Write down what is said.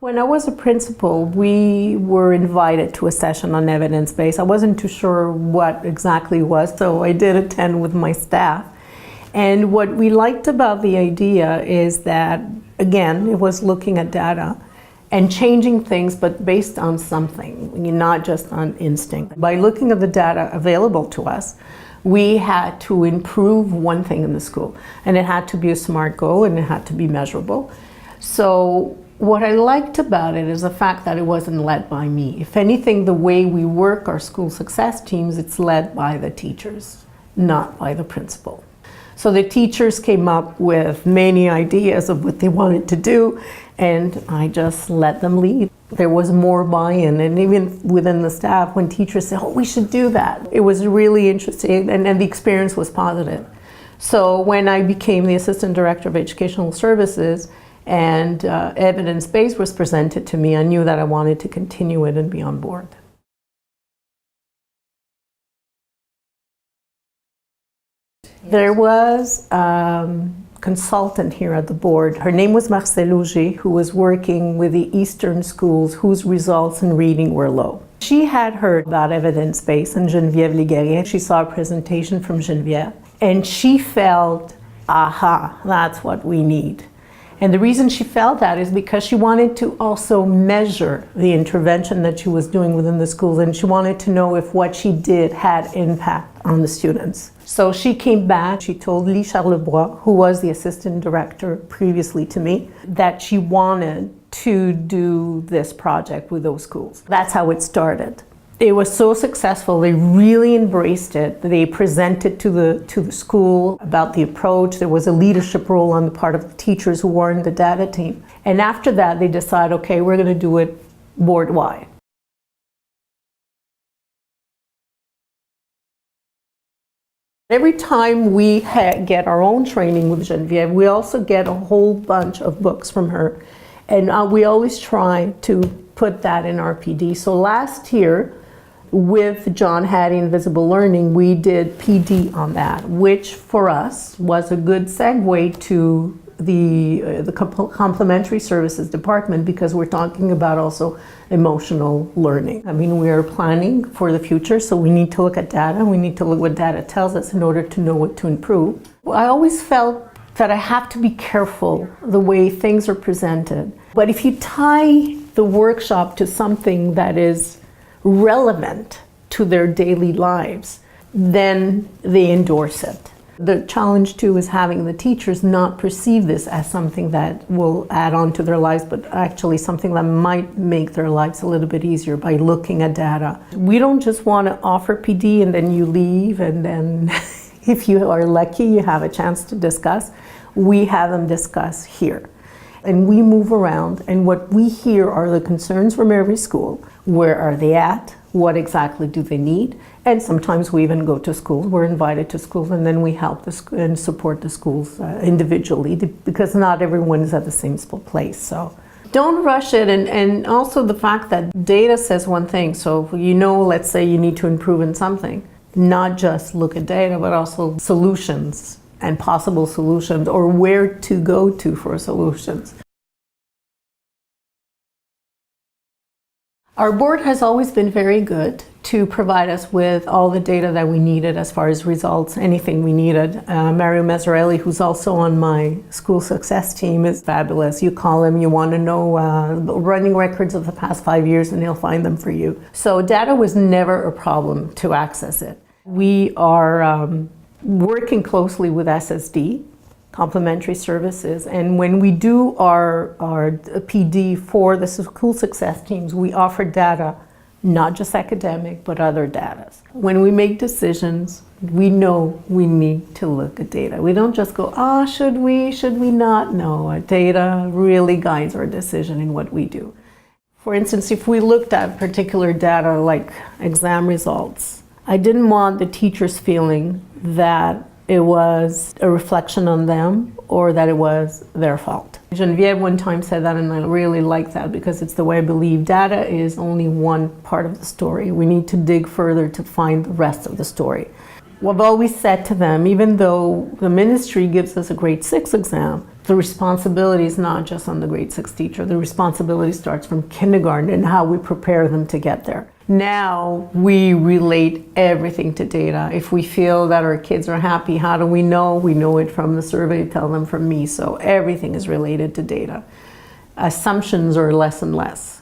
When I was a principal, we were invited to a session on evidence-based. I wasn't too sure what exactly it was, so I did attend with my staff. And what we liked about the idea is that, again, it was looking at data and changing things, but based on something, not just on instinct. By looking at the data available to us, we had to improve one thing in the school, and it had to be a SMART goal and it had to be measurable. So what I liked about it is the fact that it wasn't led by me. If anything, the way we work our school success teams, it's led by the teachers, not by the principal. So the teachers came up with many ideas of what they wanted to do, and I just let them lead. There was more buy-in, and even within the staff, when teachers said, oh, we should do that, it was really interesting, and the experience was positive. So when I became the Assistant Director of Educational Services, and evidence-based was presented to me, I knew that I wanted to continue it and be on board. There was a consultant here at the board. Her name was Marcel Auger, who was working with the Eastern schools whose results in reading were low. She had heard about evidence-based and Geneviève Légaré. She saw a presentation from Geneviève, and she felt, aha, that's what we need. And the reason she felt that is because she wanted to also measure the intervention that she was doing within the schools, and she wanted to know if what she did had impact on the students. So she came back, she told Lee Charlebois, who was the assistant director previously to me, that she wanted to do this project with those schools. That's how it started. It was so successful, they really embraced it. They presented to the school about the approach. There was a leadership role on the part of the teachers who were in the data team. And after that, they decided, okay, we're going to do it board-wide. Every time we get our own training with Geneviève, we also get a whole bunch of books from her. And we always try to put that in our PD. So last year, with John Hattie and Visible Learning, we did PD on that, which for us was a good segue to the complementary services department, because we're talking about also emotional learning. I mean, we are planning for the future, so we need to look at data. We need to look what data tells us in order to know what to improve. I always felt that I have to be careful the way things are presented. But if you tie the workshop to something that is relevant to their daily lives, then they endorse it. The challenge too is having the teachers not perceive this as something that will add on to their lives, but actually something that might make their lives a little bit easier by looking at data. We don't just want to offer PD and then you leave, and then if you are lucky you have a chance to discuss. We have them discuss here. And we move around, and what we hear are the concerns from every school. Where are they at? What exactly do they need? And sometimes we even go to schools. We're invited to schools, and then we help and support the schools individually, because not everyone is at the same place. So don't rush it, and also the fact that data says one thing. So let's say you need to improve in something, not just look at data, but also solutions and possible solutions, or where to go to for solutions. Our board has always been very good to provide us with all the data that we needed as far as results, anything we needed. Mario Mazzarelli, who's also on my school success team, is fabulous. You call him, you want to know running records of the past 5 years, and he'll find them for you. So data was never a problem to access it. We are working closely with SSD, complementary services, and when we do our PD for the school success teams, we offer data, not just academic, but other data. When we make decisions, we know we need to look at data. We don't just go, should we not? No, our data really guides our decision in what we do. For instance, if we looked at particular data like exam results, I didn't want the teachers feeling that it was a reflection on them or that it was their fault. Geneviève one time said that, and I really like that, because it's the way I believe data is only one part of the story. We need to dig further to find the rest of the story. I've always said to them, even though the ministry gives us a grade 6 exam, the responsibility is not just on the grade 6 teacher. The responsibility starts from kindergarten and how we prepare them to get there. Now we relate everything to data. If we feel that our kids are happy, how do we know? We know it from the survey, tell them from me. So everything is related to data. Assumptions are less and less.